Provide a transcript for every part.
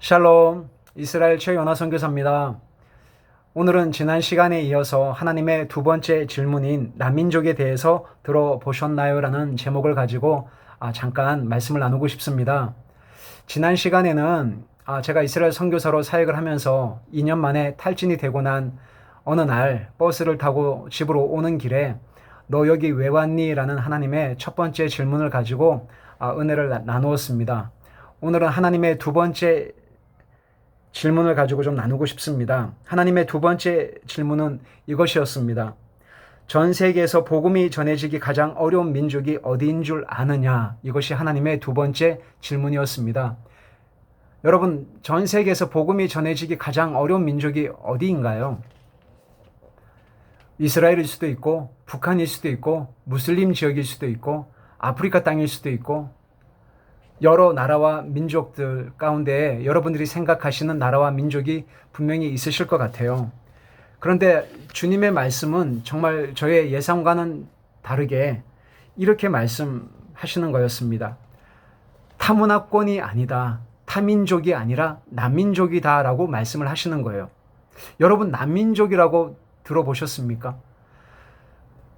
샬롬, 이스라엘 최연화 선교사입니다. 오늘은 지난 시간에 이어서 하나님의 두 번째 질문인 난민족에 대해서 들어보셨나요? 라는 제목을 가지고 잠깐 말씀을 나누고 싶습니다. 지난 시간에는 제가 이스라엘 선교사로 사역을 하면서 2년 만에 탈진이 되고 난 어느 날 버스를 타고 집으로 오는 길에 너 여기 왜 왔니? 라는 하나님의 첫 번째 질문을 가지고 은혜를 나누었습니다. 오늘은 하나님의 두 번째 질문을 가지고 좀 나누고 싶습니다. 하나님의 두 번째 질문은 이것이었습니다. 전 세계에서 복음이 전해지기 가장 어려운 민족이 어디인 줄 아느냐? 이것이 하나님의 두 번째 질문이었습니다. 여러분, 전 세계에서 복음이 전해지기 가장 어려운 민족이 어디인가요? 이스라엘일 수도 있고, 북한일 수도 있고, 무슬림 지역일 수도 있고, 아프리카 땅일 수도 있고, 여러 나라와 민족들 가운데 여러분들이 생각하시는 나라와 민족이 분명히 있으실 것 같아요. 그런데 주님의 말씀은 정말 저의 예상과는 다르게 이렇게 말씀하시는 거였습니다. 타문화권이 아니다. 타민족이 아니라 난민족이다 라고 말씀을 하시는 거예요. 여러분, 난민족이라고 들어보셨습니까?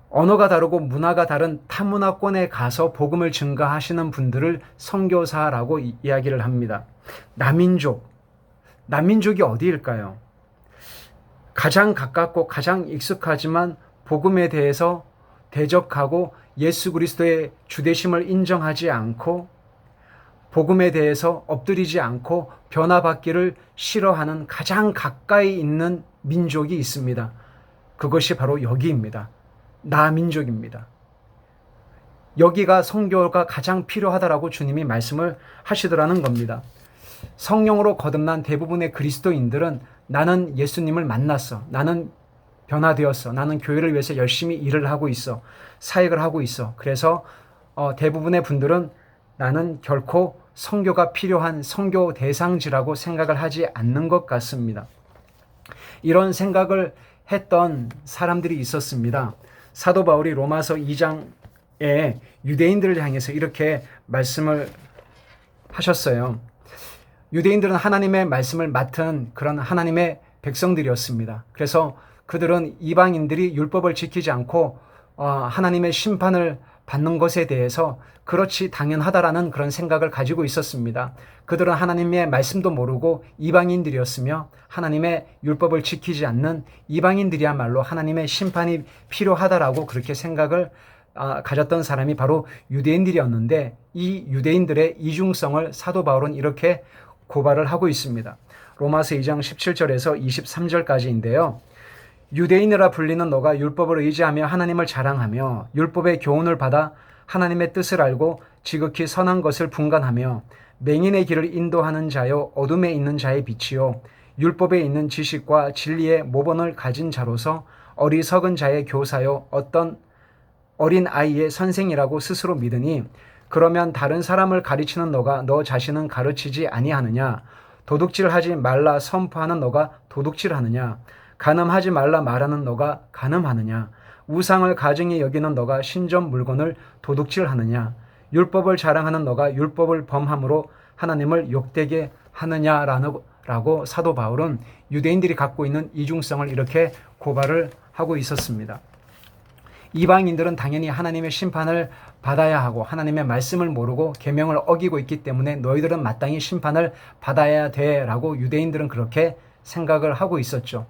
언어가 다르고 문화가 다른 타문화권에 가서 복음을 증거하시는 분들을 선교사라고 이야기를 합니다. 난민족이 어디일까요? 가장 가깝고 가장 익숙하지만 복음에 대해서 대적하고 예수 그리스도의 주되심을 인정하지 않고 복음에 대해서 엎드리지 않고 변화받기를 싫어하는 가장 가까이 있는 민족이 있습니다. 그것이 바로 여기입니다. 나민족입니다. 여기가 선교가 가장 필요하다라고 주님이 말씀을 하시더라는 겁니다. 성령으로 거듭난 대부분의 그리스도인들은 나는 예수님을 만났어. 나는 변화되었어. 나는 교회를 위해서 열심히 일을 하고 있어. 사역을 하고 있어. 그래서 대부분의 분들은 나는 결코 선교가 필요한 선교 대상지라고 생각을 하지 않는 것 같습니다. 이런 생각을 했던 사람들이 있었습니다. 사도 바울이 로마서 2장에 유대인들을 향해서 이렇게 말씀을 하셨어요. 유대인들은 하나님의 말씀을 맡은 그런 하나님의 백성들이었습니다. 그래서 그들은 이방인들이 율법을 지키지 않고 하나님의 심판을 받는 것에 대해서 그렇지 당연하다라는 그런 생각을 가지고 있었습니다. 그들은 하나님의 말씀도 모르고 이방인들이었으며 하나님의 율법을 지키지 않는 이방인들이야말로 하나님의 심판이 필요하다라고 그렇게 생각을 가졌던 사람이 바로 유대인들이었는데 이 유대인들의 이중성을 사도 바울은 이렇게 고발을 하고 있습니다. 로마서 2장 17절에서 23절까지인데요. 유대인이라 불리는 너가 율법을 의지하며 하나님을 자랑하며 율법의 교훈을 받아 하나님의 뜻을 알고 지극히 선한 것을 분간하며 맹인의 길을 인도하는 자요 어둠에 있는 자의 빛이요 율법에 있는 지식과 진리의 모본을 가진 자로서 어리석은 자의 교사요 어떤 어린 아이의 선생이라고 스스로 믿으니 그러면 다른 사람을 가르치는 너가 너 자신은 가르치지 아니하느냐? 도둑질하지 말라 선포하는 너가 도둑질하느냐? 간음하지 말라 말하는 너가 간음하느냐? 우상을 가증히 여기는 너가 신전 물건을 도둑질하느냐? 율법을 자랑하는 너가 율법을 범함으로 하나님을 욕되게 하느냐라고 사도 바울은 유대인들이 갖고 있는 이중성을 이렇게 고발을 하고 있었습니다. 이방인들은 당연히 하나님의 심판을 받아야 하고 하나님의 말씀을 모르고 계명을 어기고 있기 때문에 너희들은 마땅히 심판을 받아야 돼라고 유대인들은 그렇게 생각을 하고 있었죠.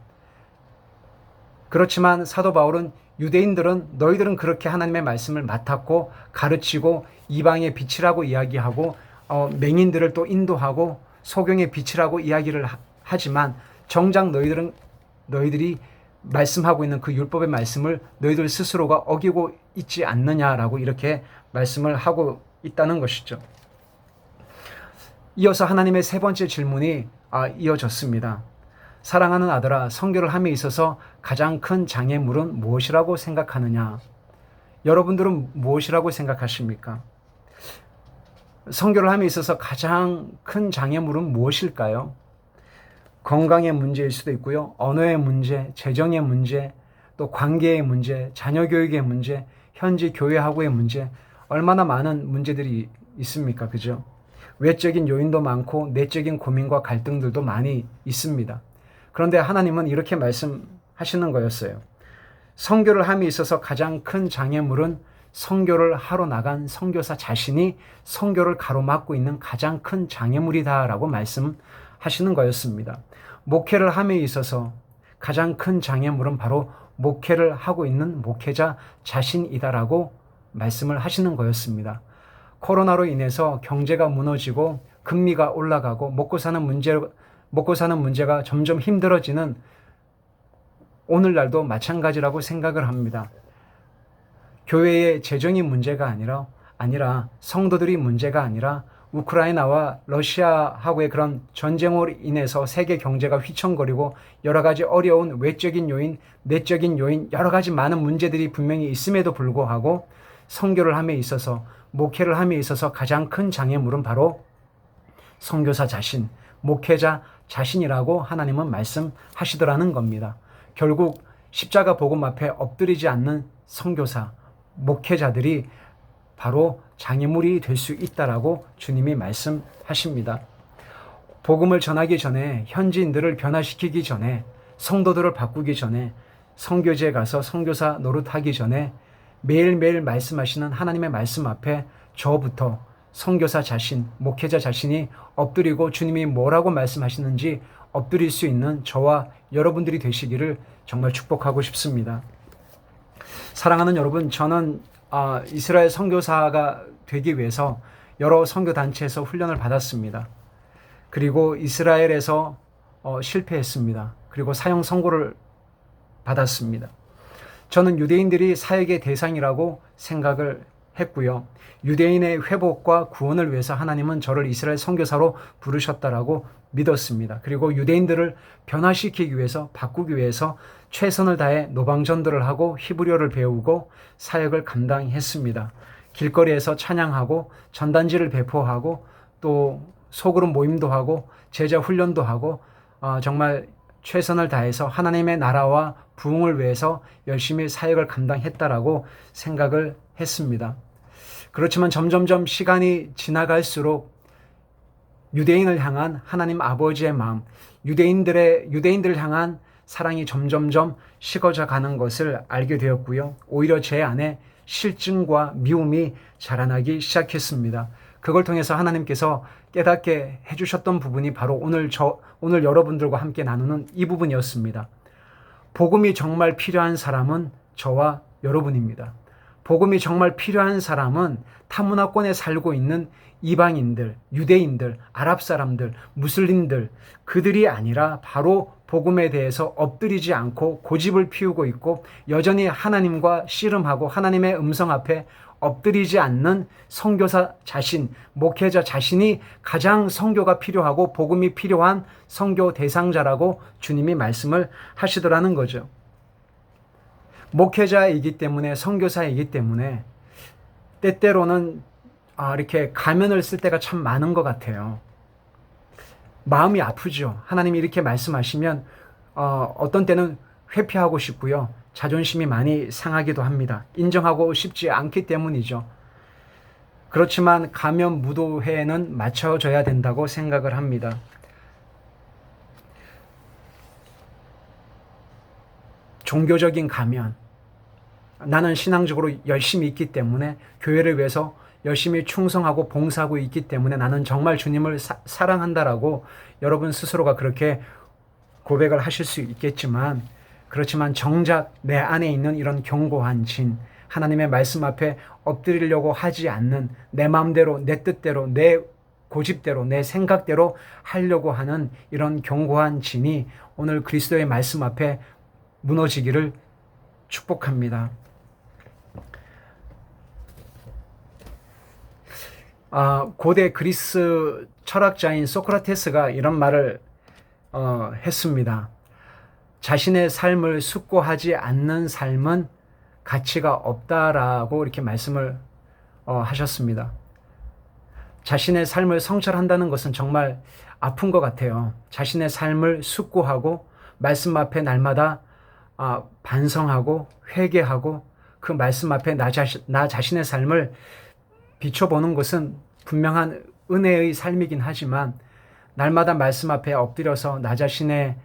그렇지만 사도 바울은 유대인들은 너희들은 그렇게 하나님의 말씀을 맡았고 가르치고 이방의 빛이라고 이야기하고 맹인들을 또 인도하고 소경의 빛이라고 이야기를 하지만 정작 너희들이 말씀하고 있는 그 율법의 말씀을 너희들 스스로가 어기고 있지 않느냐라고 이렇게 말씀을 하고 있다는 것이죠. 이어서 하나님의 세 번째 질문이 이어졌습니다. 사랑하는 아들아, 선교를 함에 있어서 가장 큰 장애물은 무엇이라고 생각하느냐? 여러분들은 무엇이라고 생각하십니까? 선교를 함에 있어서 가장 큰 장애물은 무엇일까요? 건강의 문제일 수도 있고요. 언어의 문제, 재정의 문제, 또 관계의 문제, 자녀 교육의 문제, 현지 교회하고의 문제, 얼마나 많은 문제들이 있습니까? 그죠? 외적인 요인도 많고 내적인 고민과 갈등들도 많이 있습니다. 그런데 하나님은 이렇게 말씀하시는 거였어요. 선교를 함에 있어서 가장 큰 장애물은 선교를 하러 나간 선교사 자신이 선교를 가로막고 있는 가장 큰 장애물이다라고 말씀하시는 거였습니다. 목회를 함에 있어서 가장 큰 장애물은 바로 목회를 하고 있는 목회자 자신이다라고 말씀을 하시는 거였습니다. 코로나로 인해서 경제가 무너지고 금리가 올라가고 먹고 사는 문제가 점점 힘들어지는 오늘날도 마찬가지라고 생각을 합니다. 교회의 재정이 문제가 아니라 성도들이 문제가 아니라 우크라이나와 러시아하고의 그런 전쟁으로 인해서 세계 경제가 휘청거리고 여러 가지 어려운 외적인 요인, 내적인 요인, 여러 가지 많은 문제들이 분명히 있음에도 불구하고 선교를 함에 있어서 목회를 함에 있어서 가장 큰 장애물은 바로 선교사 자신, 목회자 자신이라고 하나님은 말씀하시더라는 겁니다. 결국 십자가 복음 앞에 엎드리지 않는 선교사, 목회자들이 바로 장애물이 될 수 있다라고 주님이 말씀하십니다. 복음을 전하기 전에, 현지인들을 변화시키기 전에, 성도들을 바꾸기 전에, 선교지에 가서 선교사 노릇하기 전에 매일매일 말씀하시는 하나님의 말씀 앞에 저부터 선교사 자신, 목회자 자신이 엎드리고 주님이 뭐라고 말씀하시는지 엎드릴 수 있는 저와 여러분들이 되시기를 정말 축복하고 싶습니다. 사랑하는 여러분, 저는 이스라엘 선교사가 되기 위해서 여러 선교단체에서 훈련을 받았습니다. 그리고 이스라엘에서 실패했습니다. 그리고 사형 선고를 받았습니다. 저는 유대인들이 사역의 대상이라고 생각을 했고요. 유대인의 회복과 구원을 위해서 하나님은 저를 이스라엘 선교사로 부르셨다라고 믿었습니다. 그리고 유대인들을 변화시키기 위해서, 바꾸기 위해서 최선을 다해 노방전도를 하고 히브리어를 배우고 사역을 감당했습니다. 길거리에서 찬양하고 전단지를 배포하고 또 소그룹 모임도 하고 제자 훈련도 하고 정말 최선을 다해서 하나님의 나라와 부흥을 위해서 열심히 사역을 감당했다라고 생각을 했습니다. 그렇지만 점점점 시간이 지나갈수록 유대인을 향한 하나님 아버지의 마음, 유대인들을 향한 사랑이 점점점 식어져 가는 것을 알게 되었고요. 오히려 제 안에 실증과 미움이 자라나기 시작했습니다. 그걸 통해서 하나님께서 깨닫게 해주셨던 부분이 바로 오늘 여러분들과 함께 나누는 이 부분이었습니다. 복음이 정말 필요한 사람은 저와 여러분입니다. 복음이 정말 필요한 사람은 타문화권에 살고 있는 이방인들, 유대인들, 아랍 사람들, 무슬림들, 그들이 아니라 바로 복음에 대해서 엎드리지 않고 고집을 피우고 있고 여전히 하나님과 씨름하고 하나님의 음성 앞에 엎드리지 않는 선교사 자신, 목회자 자신이 가장 선교가 필요하고 복음이 필요한 선교 대상자라고 주님이 말씀을 하시더라는 거죠. 목회자이기 때문에, 선교사이기 때문에 때때로는 이렇게 가면을 쓸 때가 참 많은 것 같아요. 마음이 아프죠. 하나님이 이렇게 말씀하시면 어떤 때는 회피하고 싶고요. 자존심이 많이 상하기도 합니다. 인정하고 싶지 않기 때문이죠. 그렇지만 가면 무도회에는 맞춰져야 된다고 생각을 합니다. 종교적인 가면, 나는 신앙적으로 열심히 있기 때문에 교회를 위해서 열심히 충성하고 봉사하고 있기 때문에 나는 정말 주님을 사랑한다라고 여러분 스스로가 그렇게 고백을 하실 수 있겠지만, 그렇지만 정작 내 안에 있는 이런 견고한 진, 하나님의 말씀 앞에 엎드리려고 하지 않는 내 마음대로, 내 뜻대로, 내 고집대로, 내 생각대로 하려고 하는 이런 견고한 진이 오늘 그리스도의 말씀 앞에 무너지기를 축복합니다. 고대 그리스 철학자인 소크라테스가 이런 말을 했습니다. 자신의 삶을 숙고하지 않는 삶은 가치가 없다라고 이렇게 말씀을 하셨습니다. 자신의 삶을 성찰한다는 것은 정말 아픈 것 같아요. 자신의 삶을 숙고하고 말씀 앞에 날마다 반성하고 회개하고 그 말씀 앞에 나 자신의 삶을 비춰보는 것은 분명한 은혜의 삶이긴 하지만 날마다 말씀 앞에 엎드려서 나 자신의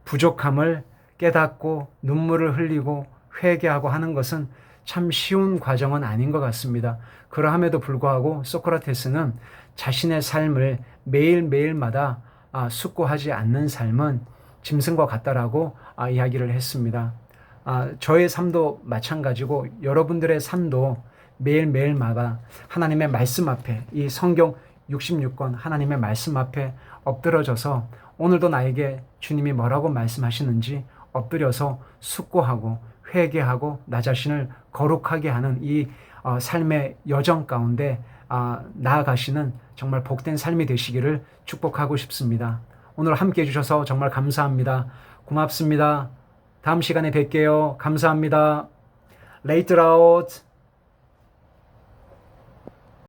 부족함을 깨닫고 눈물을 흘리고 회개하고 하는 것은 참 쉬운 과정은 아닌 것 같습니다. 그러함에도 불구하고 소크라테스는 자신의 삶을 매일매일마다 숙고하지 않는 삶은 짐승과 같다라고 이야기를 했습니다. 저의 삶도 마찬가지고 여러분들의 삶도 매일매일마다 하나님의 말씀 앞에 이 성경 66권 하나님의 말씀 앞에 엎드려져서 오늘도 나에게 주님이 뭐라고 말씀하시는지 엎드려서 숙고하고 회개하고 나 자신을 거룩하게 하는 이 삶의 여정 가운데 나아가시는 정말 복된 삶이 되시기를 축복하고 싶습니다. 오늘 함께 해주셔서 정말 감사합니다. 고맙습니다. 다음 시간에 뵐게요. 감사합니다. Later out.